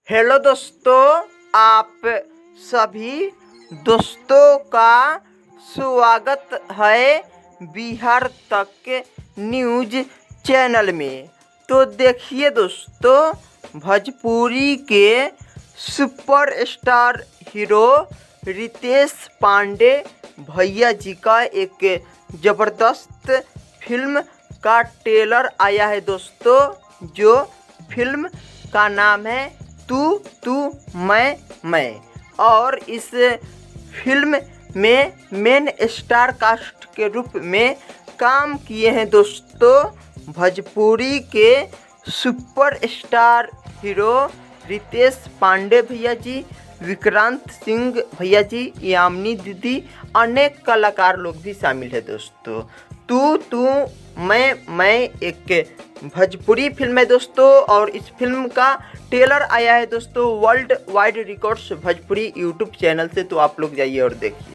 Hello दोस्तों, आप सभी दोस्तों का स्वागत है बिहार तक न्यूज चैनल में। तो देखिए दोस्तों, भोजपुरी के सुपरस्टार हीरो रितेश पांडे भैया जी का एक ज़बरदस्त फिल्म का ट्रेलर आया है दोस्तों। जो फिल्म का नाम है तू मैं। और इस फिल्म में मेन स्टार कास्ट के रूप में काम किए हैं दोस्तों भोजपुरी के सुपरस्टार हीरो रितेश पांडे भैया जी, विक्रांत सिंह भैया जी, यामिनी दीदी, अनेक कलाकार लोग भी शामिल है दोस्तों। तू मैं एक भोजपुरी फिल्म है दोस्तों, और इस फिल्म का ट्रेलर आया है दोस्तों world wide records Bhojpuri YouTube channel से। तो आप लोग जाइए और देखिए।